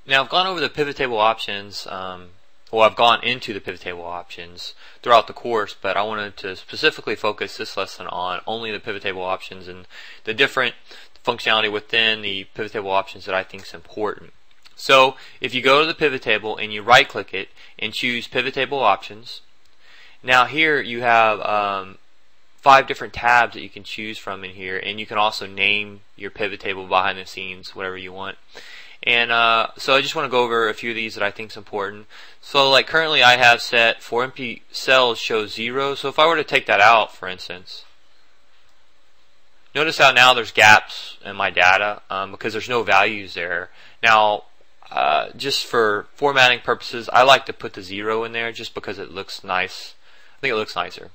Now I've gone over the pivot table options, well, I've gone into the pivot table options throughout the course, but I wanted to specifically focus this lesson on only the pivot table options and the different functionality within the pivot table options that I think is important. So if you go to the pivot table and you right click it and choose pivot table options, now here you have 5 different tabs that you can choose from in here, and you can also name your pivot table behind the scenes whatever you want. And so I just want to go over a few of these that I think is important. So like currently I have set for empty cells show 0. So if I were to take that out, for instance, notice how now there's gaps in my data because there's no values there. Now just for formatting purposes, I like to put the 0 in there just because it looks nice. I think it looks nicer.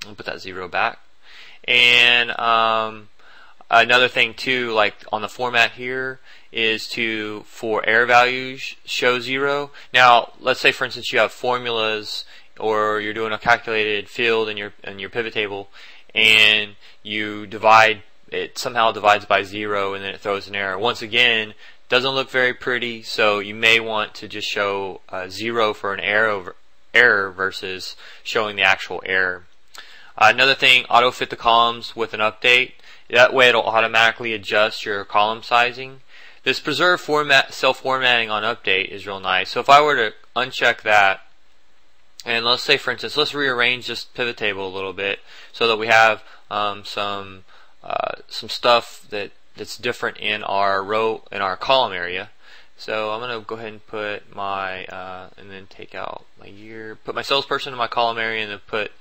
I'll put that 0 back. And another thing too, like on the format here, is to for error values show 0. Now let's say for instance you have formulas or you're doing a calculated field in your pivot table and you divide it, somehow divides by 0 and then it throws an error. Once again, doesn't look very pretty, so you may want to just show 0 for an error versus showing the actual error. Another thing, auto fit the columns with an update. That way it'll automatically adjust your column sizing. This preserve format self-formatting on update is real nice. So if I were to uncheck that, and let's say for instance, let's rearrange this pivot table a little bit so that we have some stuff that's different in our row, in our column area. So I'm going to go ahead and put my and then take out my year, put my salesperson in my column area, and then put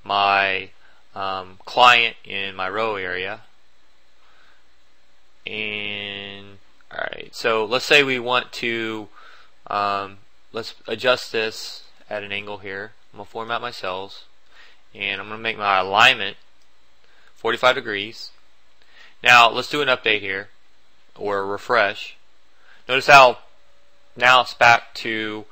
my client in my row area. And alright, so let's say we want to let's adjust this at an angle here. I'm going to format my cells and I'm going to make my alignment 45 degrees. Now let's do an update here or a refresh. Notice how now it's back to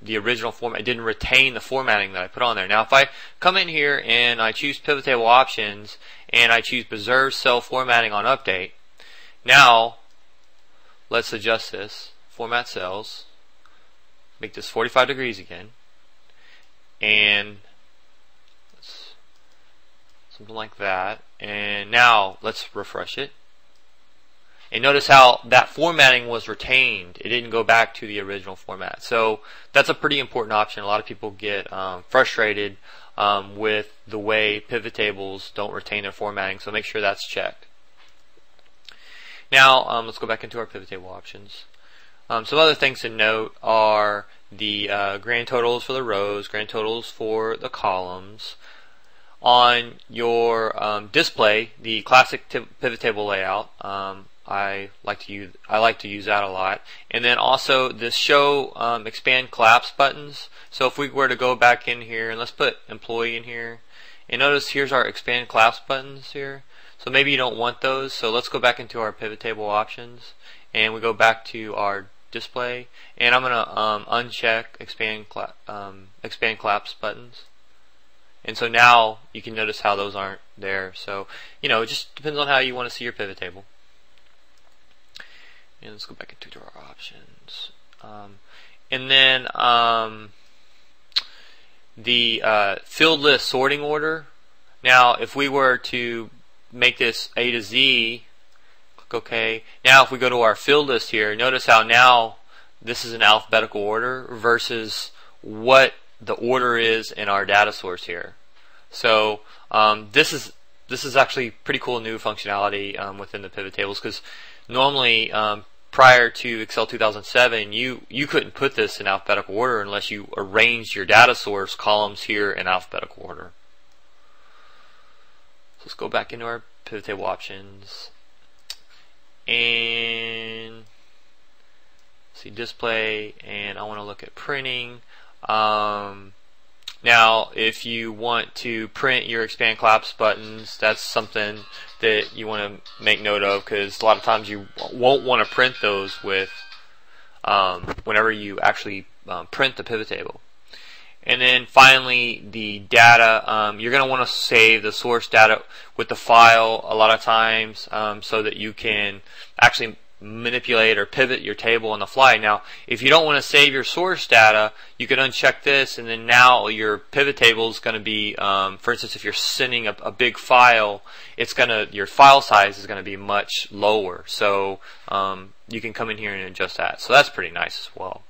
the original format. It didn't retain the formatting that I put on there. Now if I come in here and I choose pivot table options and I choose preserve cell formatting on update, now let's adjust this, format cells, make this 45 degrees again, and something like that, and now let's refresh it. And notice how that formatting was retained. It didn't go back to the original format. So that's a pretty important option. A lot of people get frustrated with the way pivot tables don't retain their formatting. So make sure that's checked. Now let's go back into our pivot table options. Some other things to note are the grand totals for the rows, grand totals for the columns. On your display, the classic pivot table layout, I like to use that a lot. And then also this show expand collapse buttons. So if we were to go back in here and let's put employee in here, and notice here's our expand collapse buttons here. So maybe you don't want those. So let's go back into our pivot table options and we go back to our display, and I'm gonna uncheck expand collapse buttons. And so now you can notice how those aren't there. So it just depends on how you want to see your pivot table. And let's go back into our options. And then the field list sorting order. Now if we were to make this A to Z, click OK. Now if we go to our field list here, notice how now this is in alphabetical order versus what the order is in our data source here. So this is actually pretty cool new functionality within the pivot tables, because normally prior to Excel 2007 you couldn't put this in alphabetical order unless you arranged your data source columns here in alphabetical order. So let's go back into our pivot table options and see display, and I want to look at printing. Now if you want to print your expand collapse buttons, that's something that you want to make note of, because a lot of times you won't want to print those with whenever you actually print the pivot table. And then finally the data, you're going to want to save the source data with the file a lot of times so that you can actually manipulate or pivot your table on the fly. Now, if you don't want to save your source data, you can uncheck this, and then now your pivot table is going to be, for instance, if you're sending a big file, your file size is going to be much lower. So you can come in here and adjust that. So that's pretty nice as well.